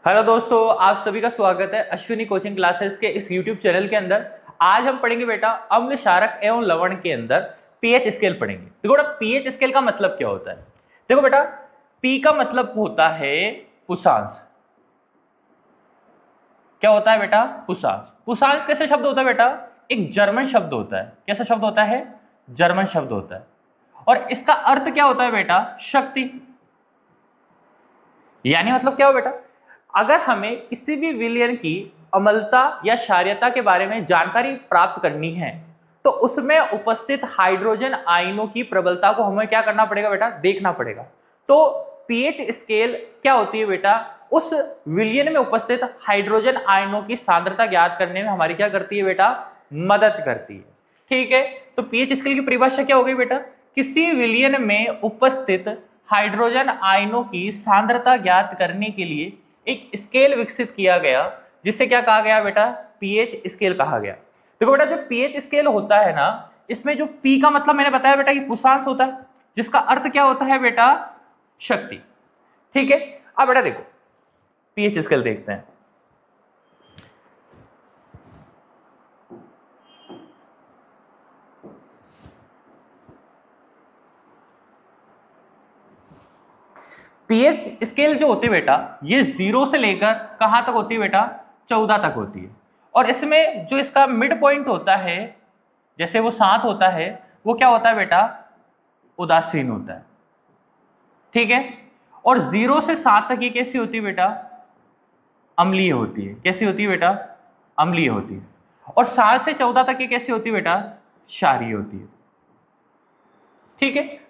Hello दोस्तों, आप सभी का स्वागत है अश्विनी कोचिंग क्लासेस के इस यूट्यूब चैनल के अंदर। आज हम पढ़ेंगे बेटा अम्ल क्षारक एवं लवण के अंदर पीएच स्केल पढ़ेंगे। देखो बेटा, पीएच स्केल का मतलब क्या होता है। देखो बेटा, पी का मतलब होता है पुषांश। क्या होता है बेटा? पुषांश। पुषांश कैसे शब्द होता है बेटा? एक जर्मन शब्द होता है। कैसा शब्द होता है? जर्मन शब्द होता है। और इसका अर्थ क्या होता है बेटा? शक्ति। यानी मतलब क्या हो बेटा, अगर हमें किसी भी विलयन की अम्लता या क्षारीयता के बारे में जानकारी प्राप्त करनी है तो उसमें उपस्थित हाइड्रोजन आयनों की प्रबलता को हमें क्या करना पड़ेगा बेटा? देखना पड़ेगा। तो पीएच स्केल क्या होती है बेटा? उस विलयन में उपस्थित हाइड्रोजन आयनों की सांद्रता ज्ञात करने में हमारी क्या करती है बेटा? मदद करती है। ठीक है, तो पीएच स्केल की परिभाषा क्या हो गई बेटा? किसी विलयन में उपस्थित हाइड्रोजन आयनों की सांद्रता ज्ञात करने के लिए एक स्केल विकसित किया गया, जिसे क्या कहा गया बेटा? पीएच स्केल कहा गया। देखो बेटा, जो पीएच स्केल होता है ना, इसमें जो पी का मतलब मैंने बताया बेटा कि पुषांश होता है, जिसका अर्थ क्या होता है बेटा? शक्ति। ठीक है, अब बेटा देखो पीएच स्केल देखते हैं। पीएच स्केल जो होती है बेटा, ये 0 से लेकर कहां तक होती है बेटा? 14 तक होती है। और इसमें जो इसका मिड पॉइंट होता है, जैसे वो 7 होता है, वो क्या होता है बेटा? उदासीन होता है। ठीक है, और 0 से 7 तक ये कैसी होती है बेटा? अम्लीय होती है। कैसी होती है बेटा? अम्लीय होती है। और 7 से 14 तक ये कैसी होती है बेटा? क्षारीय होती है। ठीक है,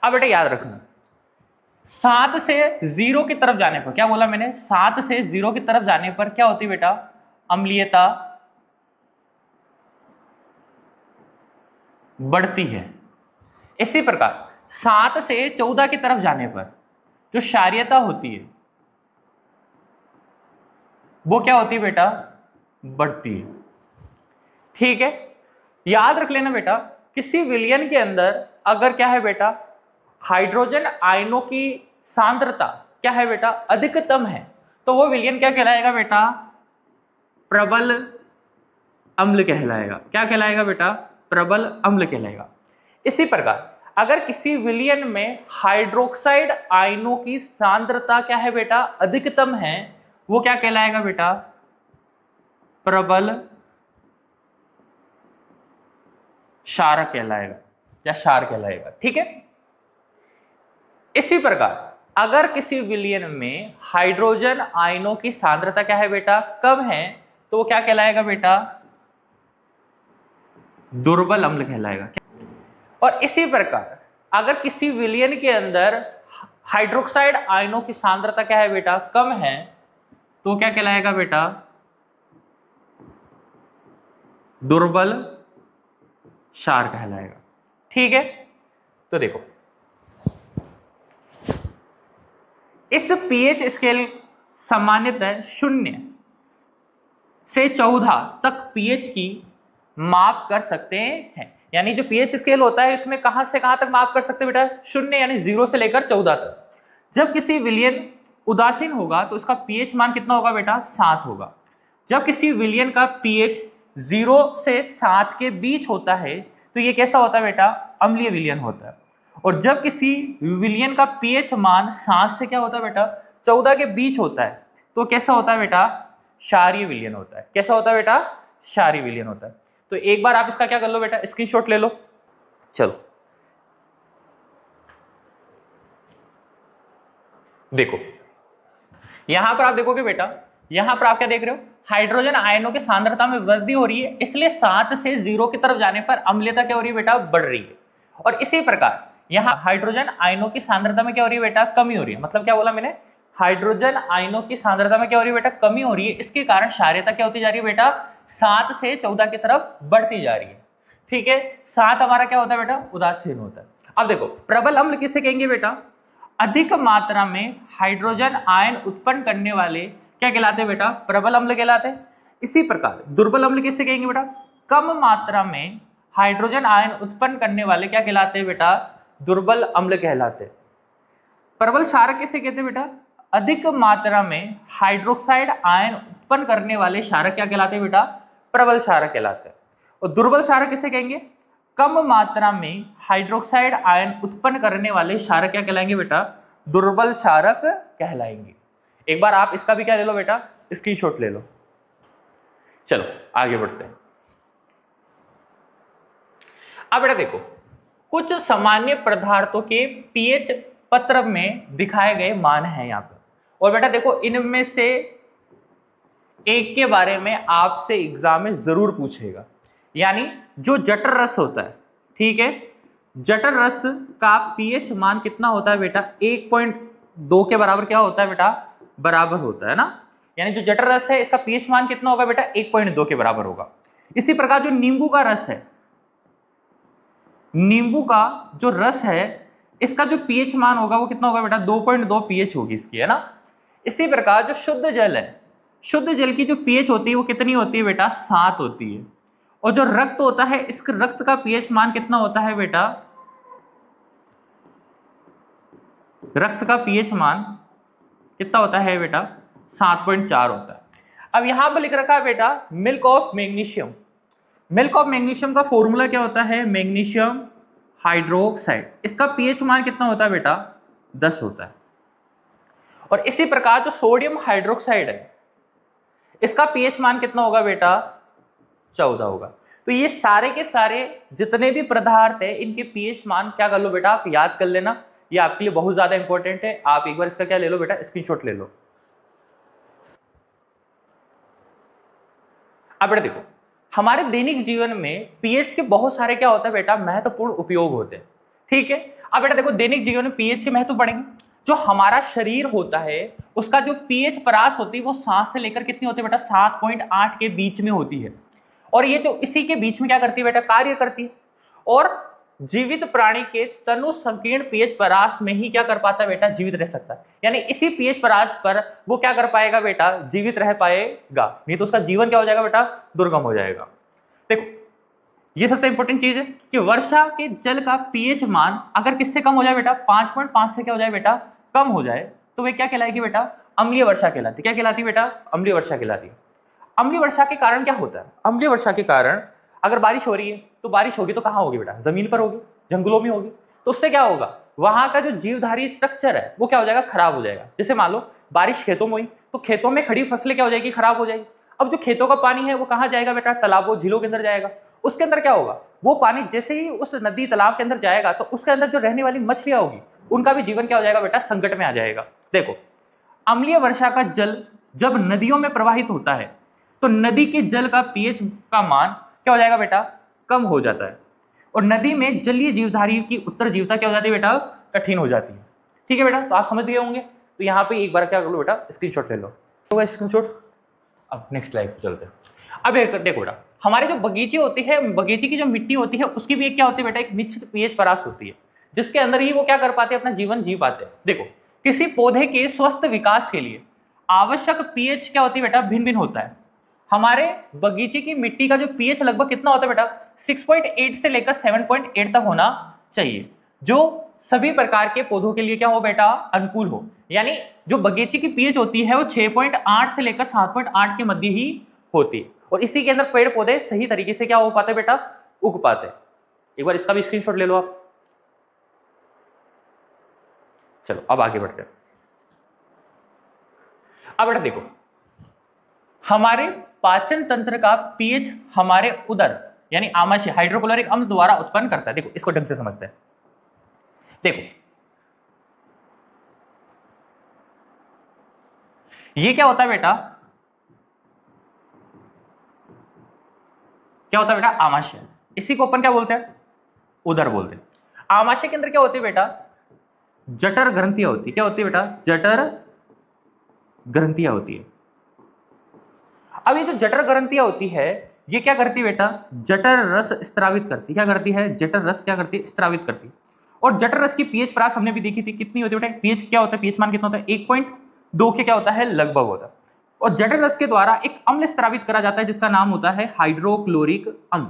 अब बेटा याद रखना, 7 से 0 की तरफ जाने पर, क्या बोला मैंने? 7 से 0 की तरफ जाने पर क्या होती है बेटा? अम्लीयता बढ़ती है। इसी प्रकार 7 से 14 की तरफ जाने पर जो क्षारीयता होती है वो क्या होती है बेटा? बढ़ती है। ठीक है, याद रख लेना बेटा, किसी विलयन के अंदर अगर क्या है बेटा, हाइड्रोजन आयनों की सांद्रता क्या है बेटा? अधिकतम है, तो वो विलयन क्या कहलाएगा बेटा? प्रबल अम्ल कहलाएगा। क्या कहलाएगा बेटा? प्रबल अम्ल कहलाएगा। इसी प्रकार अगर किसी विलयन में हाइड्रोक्साइड आयनों की सांद्रता क्या है बेटा? अधिकतम है, वो क्या कहलाएगा बेटा? प्रबल क्षारक कहलाएगा या क्षार कहलाएगा। ठीक है, इसी प्रकार अगर किसी विलयन में हाइड्रोजन आयनों की सांद्रता क्या है बेटा? कम है, तो वो क्या कहलाएगा बेटा? दुर्बल अम्ल कहलाएगा। और इसी प्रकार अगर किसी विलयन के अंदर हाइड्रोक्साइड आयनों की सांद्रता क्या है बेटा? कम है, तो क्या कहलाएगा बेटा? दुर्बल क्षार कहलाएगा। ठीक है, तो देखो इस पीएच स्केल सामान्यतः 0 से 14 तक पीएच की माप कर सकते हैं। यानी जो पीएच स्केल होता है इसमें कहां से कहां तक माप कर सकते हैं बेटा? 0 यानी 0 से लेकर 14 तक। जब किसी विलयन उदासीन होगा तो उसका पीएच मान कितना होगा बेटा? 7 होगा। जब किसी विलयन का पीएच 0 से 7 के बीच होता है तो ये कैसा होता है बेटा? अम्लीय विलयन होता है। और जब किसी विलयन का पीएच मान 7 से क्या होता है बेटा? 14 के बीच होता है, तो कैसा होता है बेटा? क्षारीय विलयन होता है। कैसा होता है बेटा? क्षारीय विलयन होता है। तो एक बार आप इसका क्या कर लो बेटा? स्क्रीनशॉट ले लो। चलो देखो, यहां पर आप देखोगे बेटा, यहां पर आप क्या देख रहे हो? हाइड्रोजन आयनों की सांद्रता में वृद्धि हो रही है, इसलिए 7 से 0 की तरफ जाने पर अम्लीयता क्या हो रही है बेटा? बढ़ रही है। और इसी प्रकार यहां हाइड्रोजन आयनों की सांद्रता में क्या हो रही है बेटा? कमी हो रही है। मतलब क्या बोला मैंने? हाइड्रोजन आयनों की सांद्रता में क्या हो रही है बेटा? कमी हो रही है। इसके कारण क्षारीयता क्या होती जा रही है बेटा? 7 से 14 की तरफ बढ़ती जा रही है। ठीक है, 7 हमारा क्या होता है बेटा? उदासीन होता है। अब देखो, प्रबल अम्ल किसे कहेंगे बेटा? अधिक मात्रा में हाइड्रोजन आयन उत्पन्न करने वाले क्या कहलाते हैं बेटा? प्रबल अम्ल कहलाते हैं। इसी प्रकार दुर्बल अम्ल किसे कहेंगे बेटा? कम मात्रा में हाइड्रोजन आयन उत्पन्न करने वाले क्या कहलाते हैं बेटा? दुर्बल अम्ल कहलाते हैं। प्रबल क्षारक किसे कहते हैं बेटा? अधिक मात्रा में हाइड्रोक्साइड आयन उत्पन्न करने वाले क्षारक क्या कहलाते हैं बेटा? प्रबल क्षारक कहलाते हैं। और दुर्बल क्षारक किसे कहेंगे? कम मात्रा में हाइड्रोक्साइड आयन उत्पन्न करने वाले क्षारक क्या कहलाएंगे बेटा? दुर्बल क्षारक कहलाएंगे। एक बार आप इसका भी क्या ले लो बेटा? स्क्रीनशॉट ले लो। चलो आगे बढ़ते हैं। अब बेटा देखो, कुछ सामान्य पदार्थों के पीएच पत्र में दिखाए गए मान हैं यहाँ पे, और बेटा देखो इनमें से एक के बारे में आपसे एग्जाम में जरूर पूछेगा, यानी जो जठर रस होता है, ठीक है, जठर रस का पीएच मान कितना होता है बेटा? 1.2 के बराबर क्या होता है बेटा? बराबर होता है ना। यानी जो जठर रस है इसका पीएच मान कितना होगा बेटा? 1.2 के बराबर होगा। इसी प्रकार जो नींबू का रस है, नींबू का जो रस है इसका जो पीएच मान होगा वो कितना होगा बेटा? 2.2 पीएच होगी इसकी, है ना। इसी प्रकार जो शुद्ध जल है, शुद्ध जल की जो पीएच होती है वो कितनी होती है बेटा? 7 होती है। और जो रक्त होता है, इस रक्त का पीएच मान कितना होता है बेटा? रक्त का पीएच मान कितना होता है बेटा? 7.4 होता है। अब यहां पर लिख रखा है बेटा milk of magnesium. Milk of magnesium का फॉर्मूला क्या होता है? Magnesium hydroxide. इसका पीएच मान कितना होता है बेटा? 10 होता है। और इसी प्रकार जो सोडियम हाइड्रोक्साइड है इसका पीएच मान कितना होगा बेटा? 14 होगा। तो ये सारे के सारे जितने भी पदार्थ है इनके पीएच मान क्या कर लो बेटा? आप याद कर लेना, ये आपके लिए बहुत ज्यादा इंपॉर्टेंट है। आप एक बार इसका क्या ले लो बेटा? स्क्रीनशॉट ले लो। अब बेटा देखो, हमारे दैनिक जीवन में पीएच के बहुत सारे क्या होता है बेटा? महत्वपूर्ण उपयोग होते हैं, ठीक है। अब बेटा देखो, दैनिक जीवन में पीएच के महत्व पढ़ेंगे। जो हमारा शरीर होता है उसका जो पीएच परास होती है वो 7 से लेकर कितनी होती है बेटा? 7.8 के बीच में होती है। और ये जो इसी के बीच में क्या करती है बेटा? कार्य करती है। और जीवित प्राणी के तनु संकीर्ण पीएच परास में ही क्या कर पाता है बेटा? जीवित रह सकता है। यानी इसी पीएच परास पर वो क्या कर पाएगा बेटा? जीवित रह पाएगा, नहीं तो उसका जीवन क्या हो जाएगा बेटा? दुर्गम हो जाएगा। देखो ये सबसे इंपॉर्टेंट चीज है कि वर्षा के जल का पीएच मान अगर किससे कम हो जाए बेटा? 5.5 से क्या हो जाए बेटा? कम हो जाए, तो वे क्या कहलाएगी बेटा? अम्लीय वर्षा कहलाती। क्या कहलाती बेटा? अम्लीय वर्षा कहलाती। अम्लीय वर्षा के कारण क्या होता है? अम्लीय वर्षा के कारण अगर बारिश हो रही है तो बारिश होगी तो कहां होगी बेटा? जमीन पर होगी, जंगलों में होगी। तो उससे क्या होगा? वहां का जो जीवधारी स्ट्रक्चर है वो क्या हो जाएगा? खराब हो जाएगा। जैसे मान लो बारिश खेतों में हुई तो खेतों में खड़ी फसलें क्या हो जाएगी? खराब हो जाएगी। अब जो खेतों का पानी है वो कहां जाएगा बेटा? तालाबों झीलों के अंदर जाएगा। उसके अंदर क्या होगा? वो पानी जैसे ही उस नदी तालाब के अंदर जाएगा तो उसके अंदर जो रहने वाली मछलियां होगी उनका भी जीवन क्या हो जाएगा बेटा? संकट में आ जाएगा। देखो, अम्लीय वर्षा का जल जब नदियों में प्रवाहित होता है तो नदी के जल का पीएच का मान क्या हो जाएगा बेटा? कम हो जाता है। और नदी में जलीय जीवधारी की उत्तर जीवता क्या हो जाती है बेटा? कठिन हो जाती है। ठीक है बेटा, तो आप समझ गए होंगे। तो यहाँ पे एक बार क्या कर लो बेटा? स्क्रीनशॉट ले लो। तो स्क्रीनशॉट। अब नेक्स्ट स्लाइड पे चलते हैं। अब देखो बेटा, हमारे जो बगीचे होती है, बगीचे की जो मिट्टी होती है उसकी भी एक क्या होती है बेटा? एक निश्चित पीएच परास होती है जिसके अंदर ही वो क्या कर पाते हैं? अपना जीवन जी पाते हैं। देखो, किसी पौधे के स्वस्थ विकास के लिए आवश्यक पीएच क्या होती है बेटा? भिन्न भिन्न होता है। हमारे बगीचे की मिट्टी का जो पीएच लगभग कितना होता है बेटा? 6.8 से लेकर 7.8 तक होना चाहिए, जो सभी प्रकार के पौधों के लिए क्या हो बेटा? अनुकूल हो। यानी जो बगीचे की पीएच होती है वो 6.8 से लेकर 7.8 के मध्य ही होती है। और इसी के अंदर पेड़ पौधे सही तरीके से क्या हो पाते बेटा? उग पाते। एक बार इसका भी स्क्रीनशॉट ले लो आप। चलो अब आगे बढ़ते हैं। अब बेटा देखो, हमारे पाचन तंत्र का पीएच हमारे उदर यानी आमाशय हाइड्रोक्लोरिक अम्ल द्वारा उत्पन्न करता है। देखो इसको ढंग से समझते हैं। देखो ये क्या होता है बेटा? क्या होता है बेटा? आमाशय। इसी को अपन क्या बोलते हैं? उदर बोलते हैं। आमाशय के अंदर क्या होती है बेटा? जठर ग्रंथियां होती है। क्या होती है बेटा? जठर ग्रंथियां होती है। अब ये जो जठर ग्रंथियां होती है ये क्या करती है बेटा? जठर रस स्त्रावित करती। क्या करती है? जठर रस क्या करती है? स्त्रावित करती। और जठर रस की पीएच परास हमने भी देखी थी, कितनी होती है बेटा? पीएच क्या होता है? पीएच मान कितना होता है? 1.2 के क्या होता है? लगभग होता है। और जठर रस के द्वारा एक अम्ल स्त्रावित करा जाता है जिसका नाम होता है हाइड्रोक्लोरिक अम्ल।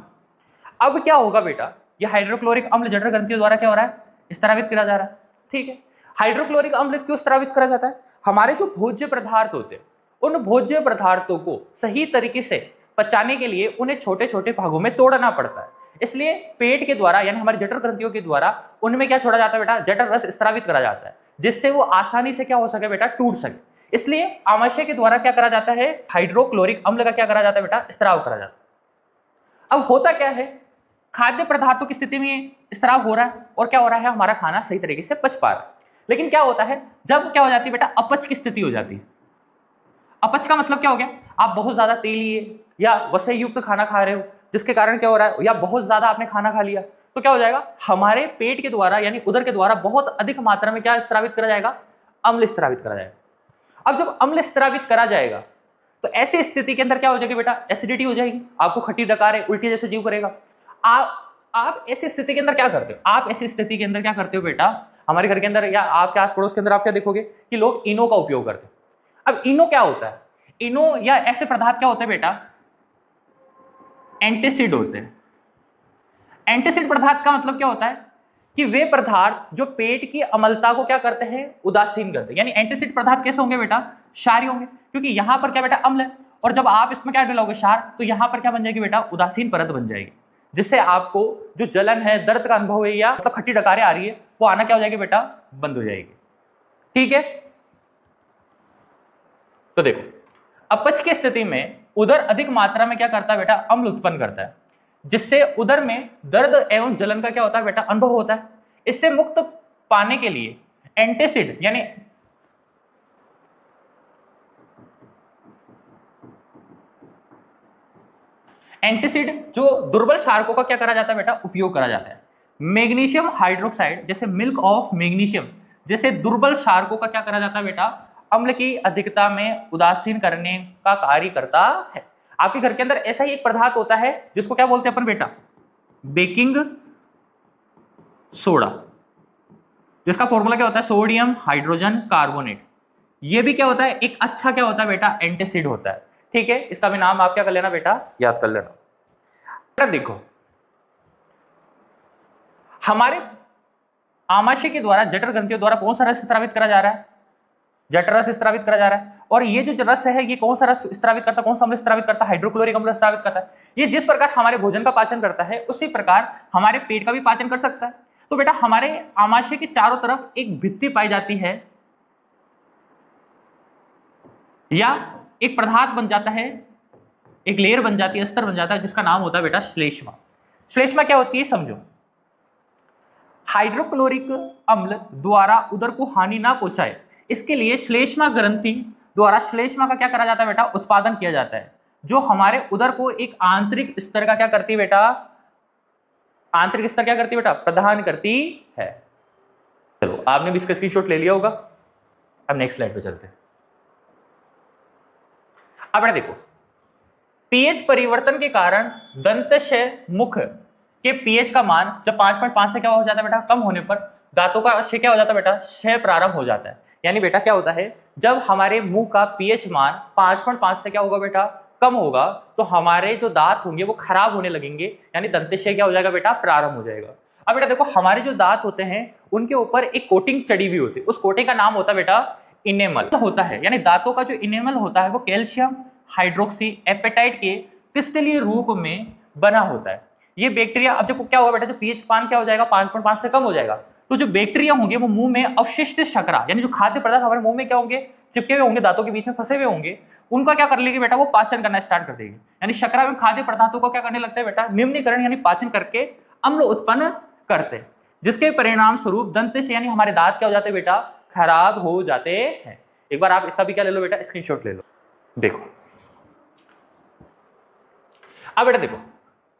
अब क्या होगा बेटा, ये हाइड्रोक्लोरिक अम्ल जठर ग्रंथियों द्वारा क्या हो रहा है, स्रावित किया जा रहा है। ठीक है, हाइड्रोक्लोरिक अम्ल क्यों स्रावित करा जाता है, हमारे जो भोज्य पदार्थ होते हैं उन भोज्य पदार्थों को सही तरीके से पचाने के लिए उन्हें छोटे छोटे भागों में तोड़ना पड़ता है। इसलिए पेट के द्वारा यानी हमारी जठर ग्रंथियों के द्वारा उनमें क्या छोड़ा जाता है बेटा, जठर रस स्रावित करा जाता है, जिससे वो आसानी से क्या हो सके बेटा, टूट सके। इसलिए आमाशय के द्वारा क्या करा जाता है, हाइड्रोक्लोरिक अम्ल का क्या करा जाता है बेटा, स्राव करा जाता है। अब होता क्या है, खाद्य पदार्थों की स्थिति में स्राव हो रहा है और क्या हो रहा है, हमारा खाना सही तरीके से पच पा रहा है। लेकिन क्या होता है, जब क्या हो जाती है बेटा, अपच की स्थिति हो जाती है। अपच का मतलब क्या हो गया, आप बहुत ज्यादा तेलीय या वसा युक्त खाना खा रहे हो, जिसके कारण क्या हो रहा है, या बहुत ज्यादा आपने खाना खा लिया, तो क्या हो जाएगा, हमारे पेट के द्वारा यानी उदर के द्वारा बहुत अधिक मात्रा में क्या स्रावित करा जाएगा, अम्ल स्रावित करा जाएगा। अब जब अम्ल स्रावित करा जाएगा तो ऐसी स्थिति के अंदर क्या हो जाएगी बेटा, एसिडिटी हो जाएगी, आपको खट्टी डकारे उल्टी जैसे जीव करेगा। आप ऐसी स्थिति के अंदर क्या करते हो, आप ऐसी स्थिति के अंदर क्या करते हो बेटा, हमारे घर के अंदर या आपके आस पड़ोस के अंदर आप क्या देखोगे कि लोग इनो का उपयोग करते हैं। अब इनो क्या होता है, इनो या ऐसे पदार्थ क्या होते हैं बेटा, एंटीसिड होते हैं। एंटीसिड पदार्थ का मतलब क्या होता है कि वे पदार्थ जो पेट की अम्लता को क्या करते हैं, उदासीन करते हैं। यानी एंटीसिड पदार्थ कैसे होंगे बेटा, क्षारीय होंगे, क्योंकि यहां पर क्या बेटा, अम्ल है, और जब आप इसमें क्या मिलाओगे, क्षार, तो यहां पर क्या बन जाएगी बेटा, उदासीन परत बन जाएगी, जिससे आपको जो जलन है, दर्द का अनुभव है या मतलब खट्टी डकारें आ रही है, वो आना क्या हो जाएगी बेटा, बंद हो जाएगी। ठीक है, तो देखो अपच की स्थिति में उदर अधिक मात्रा में क्या करता है बेटा, अम्ल उत्पन्न करता है, जिससे उदर में दर्द एवं जलन का क्या होता है बेटा, अनुभव होता है। इससे मुक्त पाने के लिए एंटीसिड यानी एंटीसिड जो दुर्बल क्षारकों का क्या करा जाता है बेटा, उपयोग करा जाता है। मैग्नीशियम हाइड्रोक्साइड जैसे मिल्क ऑफ मैग्नीशियम जैसे दुर्बल क्षारकों का क्या करा जाता है बेटा, अम्ल की अधिकता में उदासीन करने का कार्य करता है। आपके घर के अंदर ऐसा ही एक पदार्थ होता है जिसको क्या बोलते हैं अपन बेटा, बेकिंग सोडा, जिसका फॉर्मूला क्या होता है, सोडियम हाइड्रोजन कार्बोनेट। ये भी क्या होता है, एक अच्छा क्या होता है बेटा, एंटीसिड होता है। ठीक है, इसका भी नाम आप क्या कर लेना बेटा, याद कर लेना। देखो हमारे आमाशय के द्वारा जठर ग्रंथियों द्वारा कौन सा रस स्रावित करा जा रहा है, जठर रस स्रावित करा जा रहा है। और ये जो रस है ये कौन सा रस स्रावित करता है, कौन सा अम्ल स्रावित करता है, हाइड्रोक्लोरिक अम्ल स्रावित करता है। ये जिस प्रकार हमारे भोजन का पाचन करता है उसी प्रकार हमारे पेट का भी पाचन कर सकता है। तो बेटा हमारे आमाशय के चारों तरफ एक भित्ति पाई जाती है या एक पदार्थ बन जाता है, एक लेयर बन जाती है, स्तर बन जाता है, जिसका नाम होता है बेटा श्लेष्मा। श्लेष्मा क्या होती है समझो, हाइड्रोक्लोरिक अम्ल द्वारा उदर को हानि ना पहुंचाए इसके लिए श्लेष्मा ग्रंथि द्वारा श्लेष्मा का क्या करा जाता है बेटा, उत्पादन किया जाता है, जो हमारे उदर को एक आंतरिक स्तर का क्या करती है बेटा, आंतरिक स्तर क्या करती है बेटा, प्रदान करती है। चलो आपने भी इसका स्क्रीनशॉट ले लिया होगा। अब नेक्स्ट स्लाइड पे चलते हैं। अब बेटा देखो पीएच परिवर्तन के कारण दंतशय मुख के पीएच का मान जब 5.5 से क्या हो जाता है बेटा, कम होने पर दांतों का क्षय क्या हो जाता है बेटा, क्षय प्रारंभ हो जाता है। यानी बेटा क्या होता है, जब हमारे मुंह का पीएच मान 5.5 से क्या होगा बेटा, कम होगा, तो हमारे जो दांत होंगे वो खराब होने लगेंगे, यानी दंतशय क्या हो जाएगा बेटा, प्रारंभ हो जाएगा। अब बेटा देखो हमारे जो दांत होते हैं उनके ऊपर एक कोटिंग चढ़ी हुई होती है, उस कोटिंग का नाम होता है बेटा इनेमल होता है। यानी दांतों का जो इनेमल होता है वो कैल्शियम हाइड्रोक्सी एपेटाइट के क्रिस्टलीय रूप में बना होता है। ये बैक्टीरिया, अब देखो क्या होगा बेटा, जो पीएच मान क्या हो जाएगा, 5.5 से कम हो जाएगा, तो जो बैक्टीरिया होंगे वो मुंह में अवशिष्ट शकरा यानी जो खाद्य पदार्थ हमारे मुंह में क्या होंगे, चिपके हुए होंगे, दांतों के बीच में फंसे हुए होंगे, उनका क्या कर लेगी बेटा, वो पाचन करना स्टार्ट कर देगी। यानी शकरा में खाद्य पदार्थों को क्या करने लगता है बेटा, निम्नीकरण यानी पाचन करके अम्ल उत्पन्न करते, जिसके परिणाम स्वरूप दंतशय यानी हमारे दांत क्या हो जाते हैं बेटा, खराब हो जाते हैं। एक बार आप इसका भी क्या ले लो बेटा, स्क्रीनशॉट ले लो। देखो अब बेटा देखो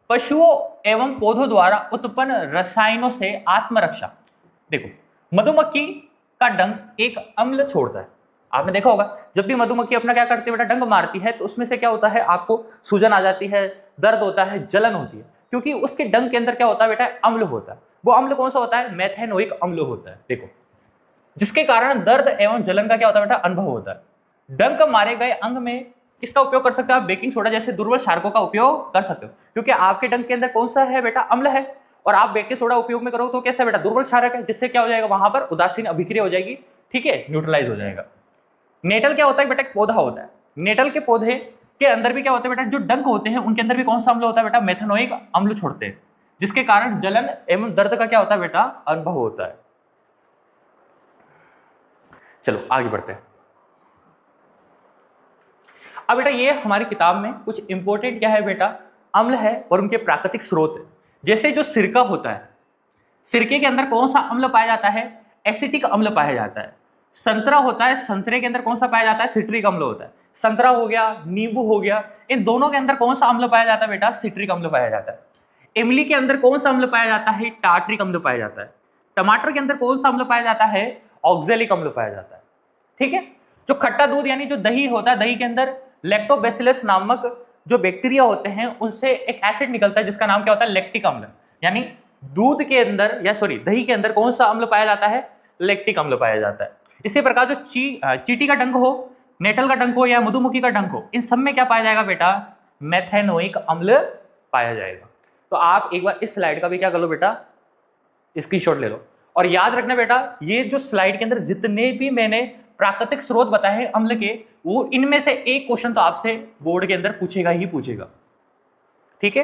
पशुओं एवं पौधों द्वारा उत्पन्न रसायनों से आत्मरक्षा। देखो मधुमक्खी का डंक एक अम्ल छोड़ता है, आपने देखा होगा जब भी मधुमक्खी अपना क्या करती है बेटा, डंक मारती है तो उसमें से क्या होता है, आपको सूजन आ जाती है, दर्द होता है, जलन होती है, क्योंकि उसके डंक के अंदर क्या होता है बेटा, अम्ल होता है। वो अम्ल कौन सा होता है, मेथेनोइक अम्ल होता है। देखो जिसके कारण दर्द एवं जलन का क्या होता है बेटा, अनुभव होता है। डंक मारे गए अंग में किसका उपयोग कर सकते हो आप? बेकिंग सोडा जैसे दुर्बल क्षारकों का उपयोग कर सकते हो, क्योंकि आपके डंक के अंदर कौन सा है बेटा? अम्ल है, और आप बेकिंग सोडा उपयोग में करोगे तो कैसा बेटा? दुर्बल क्षारक है, जिससे क्या हो जाएगा? वहां पर उदासीन अभिक्रिया हो जाएगी, ठीक है, न्यूट्रलाइज हो जाएगा। नेटल क्या होता है बेटा? एक पौधा होता है। नेटल के पौधे के अंदर भी क्या होता है बेटा? जो डंक होते हैं उनके अंदर भी कौन सा अम्ल होता है बेटा? मेथनोइक अम्ल छोड़ते हैं, जिसके कारण जलन एवं दर्द का क्या होता है बेटा? अनुभव होता है। चलो आगे बढ़ते हैं। अब बेटा ये हमारी किताब में कुछ इंपॉर्टेंट क्या है बेटा? अम्ल है और उनके प्राकृतिक स्रोत है। जैसे जो सिरका होता है, सिरके के अंदर कौन सा अम्ल पाया जाता है? एसिटिक अम्ल पाया जाता है। संतरा होता है, संतरे के अंदर कौन सा पाया जाता है? सिट्रिक अम्ल होता है। संतरा हो गया, नींबू हो गया, इन दोनों के अंदर कौन सा अम्ल पाया जाता है बेटा? सिट्रिक अम्ल पाया जाता है। इमली के अंदर कौन सा अम्ल पाया जाता है? टार्ट्रिक अम्ल पाया जाता है। टमाटर के अंदर कौन सा अम्ल पाया जाता है? ऑक्जेलिक अम्ल पाया जाता है, ठीक है। जो खट्टा दूध यानी जो दही होता है, दही के अंदर लैक्टोबैसिलस नामक जो बैक्टीरिया होते हैं उनसे एक एसिड निकलता है जिसका नाम क्या होता है? लैक्टिक अम्ल। यानी दूध के अंदर या सॉरी दही के अंदर कौन सा अम्ल पाया जाता है? लैक्टिक अम्ल पाया जाता है। इसी प्रकार जो चींटी का डंक हो, नेटल का डंक हो या मधुमक्खी का डंक हो, इन सब में क्या पाया जाएगा बेटा? मेथेनोइक अम्ल पाया जाएगा। तो आप एक बार इस स्लाइड का भी क्या कर लो बेटा? स्क्रीनशॉट ले लो, और याद रखना बेटा ये जो स्लाइड के अंदर जितने भी मैंने प्राकृतिक स्रोत बताए हैं अम्ल के, वो इनमें से एक क्वेश्चन तो आपसे बोर्ड के अंदर पूछेगा ही पूछेगा, ठीक है।